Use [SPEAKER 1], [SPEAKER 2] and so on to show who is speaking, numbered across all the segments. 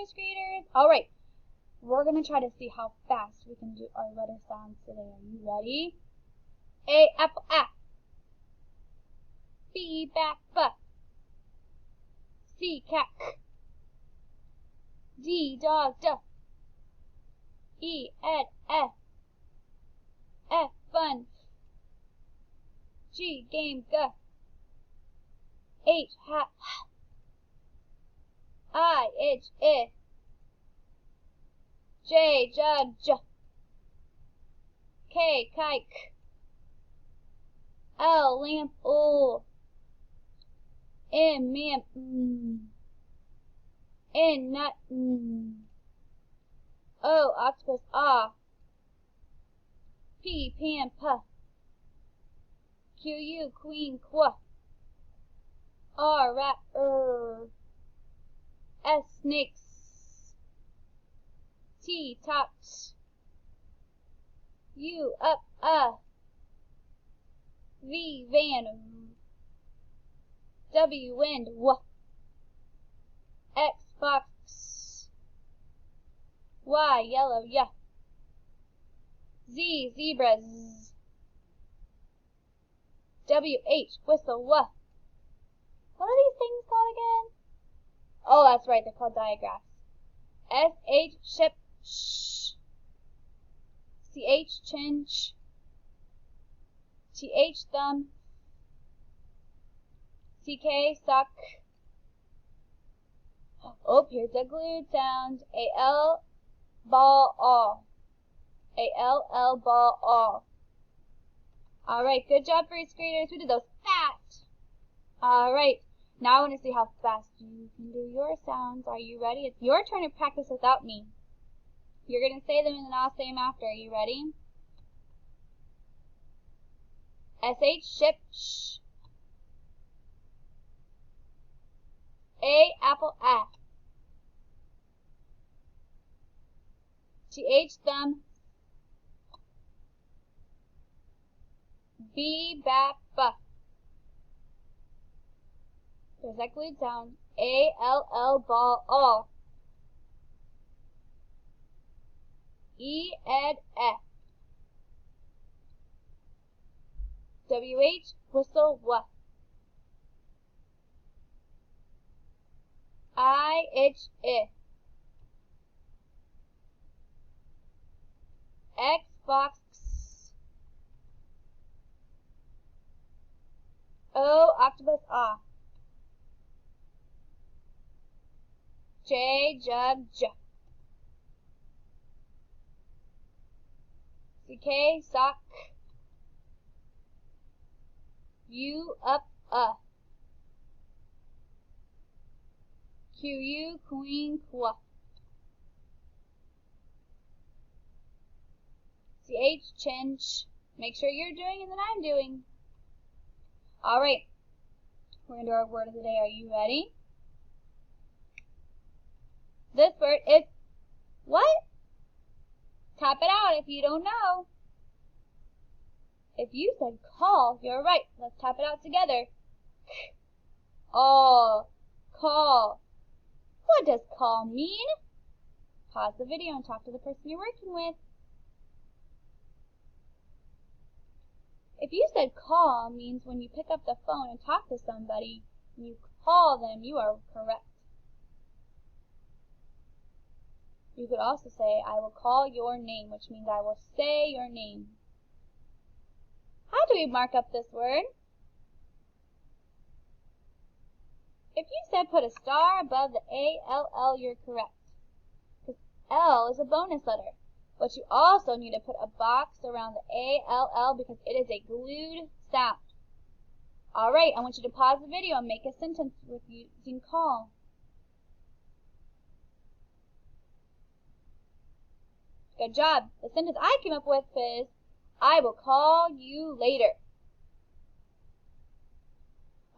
[SPEAKER 1] first graders. All right, we're going to try to see how fast we can do our letter sounds today. Are you ready? A, apple, A. B, bat, B. C, cat, C. D, dog, D. E, ed, F. F, fun. G, game, G. H, hat, H. I, itch, I. J, jug, J. K, kite, K. L, lamp, L. M, man, N, nut, O, octopus, ah. P, pan, puh. Q, U, queen, qua. R, rat, S, snakes. T, tots. U, up, V, van, W, wind, w. X, fox. Y, yellow, y. Z, zebra, z. W, H, whistle, w. What are these things called again? Oh, that's right, they're called diagraphs. S, H, ship, sh. C, H, chin, ch. T, H, thumb. C, K, sock. Oh, here's a glued sound. A, L, ball, all. A, L, L, ball, all. All right, good job, first graders. We did those fast. All right, now I want to see how fast you can do your sounds. Are you ready? It's your turn to practice without me. You're going to say them and then I'll say them after. Are you ready? S-H, ship, sh. A, apple, A. T-H, thumb. B, bat, B. There's that glued sound. A, L, L, ball, all. E, ed, F. W, H, whistle, w. I, itch, I. X, fox, x. O, octopus, ah. J, jug, j. C, K, sock. U, up, Q, U, queen, qua. C, H, chin, ch. Make sure you're doing and then I'm doing. All right, we're going to do our word of the day. Are you ready? This word is what? Tap it out if you don't know. If you said call, you're right. Let's tap it out together. All, call. What does call mean? Pause the video and talk to the person you're working with. If you said call means when you pick up the phone and talk to somebody, and you call them, you are correct. You could also say, I will call your name, which means I will say your name. How do we mark up this word? If you said put a star above the A-L-L, you're correct. Because L is a bonus letter. But you also need to put a box around the A-L-L because it is a glued sound. All right, I want you to pause the video and make a sentence with using call. Good job. The sentence I came up with is, I will call you later.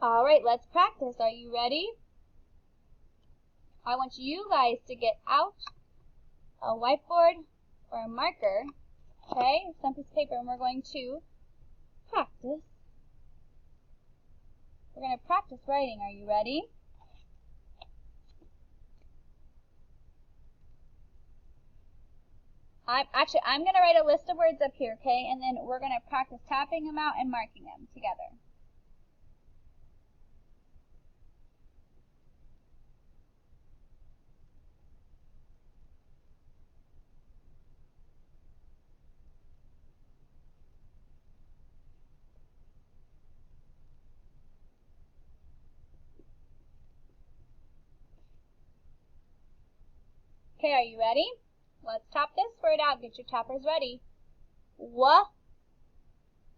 [SPEAKER 1] All right, let's practice. Are you ready? I want you guys to get out a whiteboard or a marker, okay, some piece of paper, and we're going to practice. We're going to practice writing. Are you ready? I'm going to write a list of words up here, okay? And then we're going to practice tapping them out and marking them together. Okay, are you ready? Let's tap this word out. Get your tappers ready.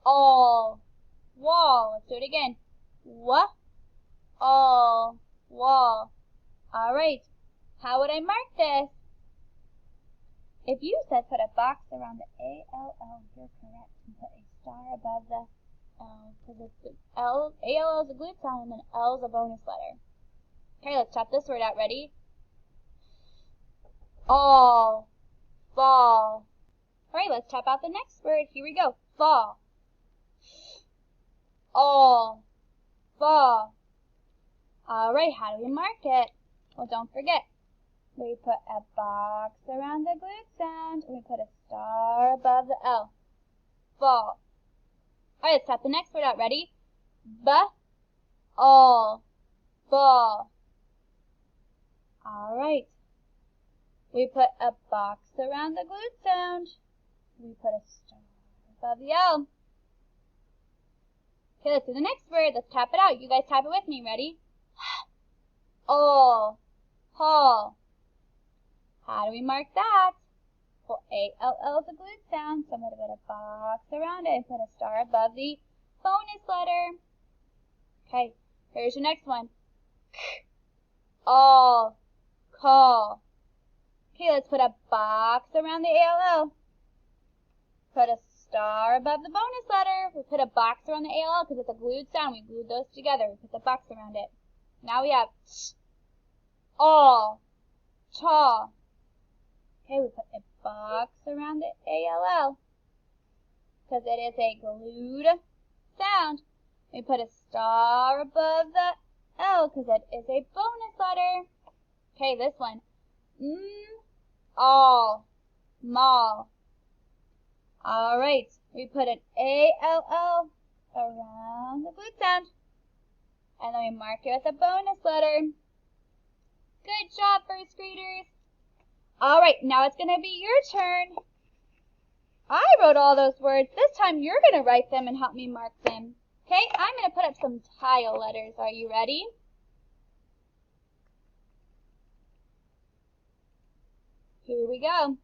[SPEAKER 1] All. Wall. Let's do it again. All. Wall. All right. How would I mark this? If you said put a box around the A-L-L, you're correct. And put a star above the L. Because it's L. A-L-L is a glued sound and then L is a bonus letter. Okay, let's tap this word out. Ready? All. Fall. Alright, let's tap out the next word. Here we go. Fall. All. Fall. Alright, how do we mark it? Well, don't forget. We put a box around the glued sound. And we put a star above the L. Fall. Alright, let's tap the next word out. Ready? All. Fall. Alright. We put a box around the glued sound. We put a star above the L. Okay, let's do the next word. Let's tap it out. You guys tap it with me. Ready? All. Hall. How do we mark that? Well, A-L-L is a glued sound, so I'm going to put a box around it and put a star above the bonus letter. Okay, here's your next one. All. Call. Okay, let's put a box around the A-L-L. Put a star above the bonus letter. We put a box around the A-L-L because it's a glued sound. We glued those together. We put the box around it. Now we have all. Tall. Okay, we put a box around the A-L-L because it is a glued sound. We put a star above the L because it is a bonus letter. Okay, this one. All. Mall. Alright, we put an A-L-L around the glued sound. And then we mark it with a bonus letter. Good job, first graders. Alright, now it's going to be your turn. I wrote all those words. This time you're going to write them and help me mark them. Okay, I'm going to put up some tile letters. Are you ready? Here we go.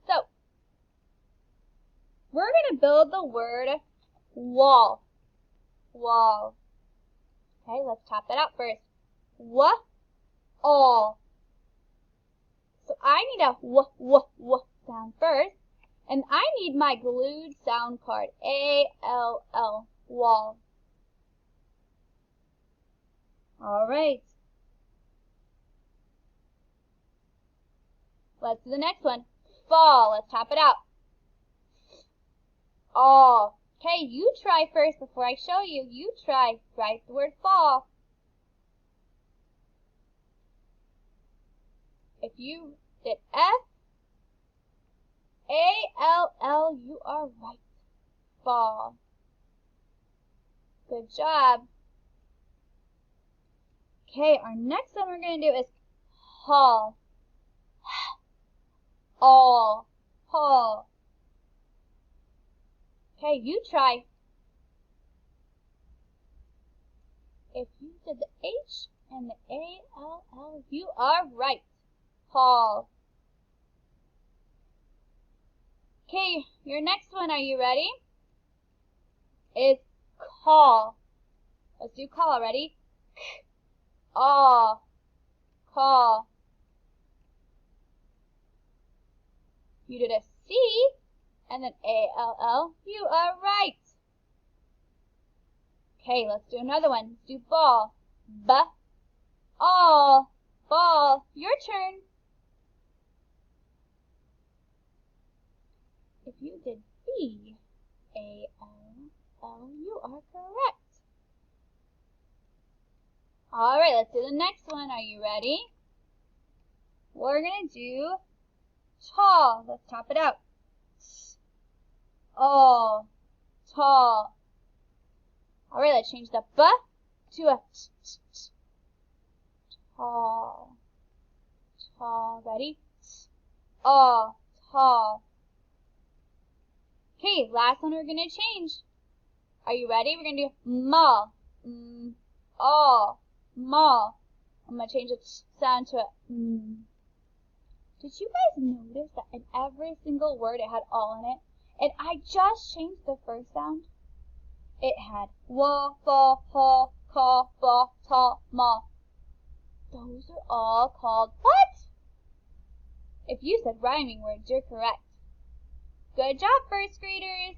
[SPEAKER 1] So, we're going to build the word wall. Wall. Okay, let's tap that out first. All. So I need a w sound first. And I need my glued sound card. A-L-L. Wall. Alright. Let's do the next one. Fall. Let's tap it out. All. Okay, you try first before I show you. You try. Write the word fall. If you did F-A-L-L, you are right. Fall. Good job. Okay, our next one we're going to do is hall. All. Hall. Okay, you try. If you did the H and the A-L-L, you are right. Hall. Okay, your next one, are you ready? Is call. Let's do call. Ready? All. Call. You did a C and then A-L-L. You are right. Okay, let's do another one. Let's do ball. All. Ball. Your turn. If you did B, A-L-L, you are correct. Alright, let's do the next one. Are you ready? we're going to do tall. Let's top it out. Oh, tall. All right, let's change the b to a tall. Tall. Ready? Oh, tall. Okay, last one we're going to change. Are you ready? We're going to do mall. Oh, mall. I'm going to change the sound to a Did you guys notice that in every single word it had all in it? And I just changed the first sound. It had wa, fa, ha, ka, ba, ta, ma. Those are all called what? If you said rhyming words, you're correct. Good job, first graders!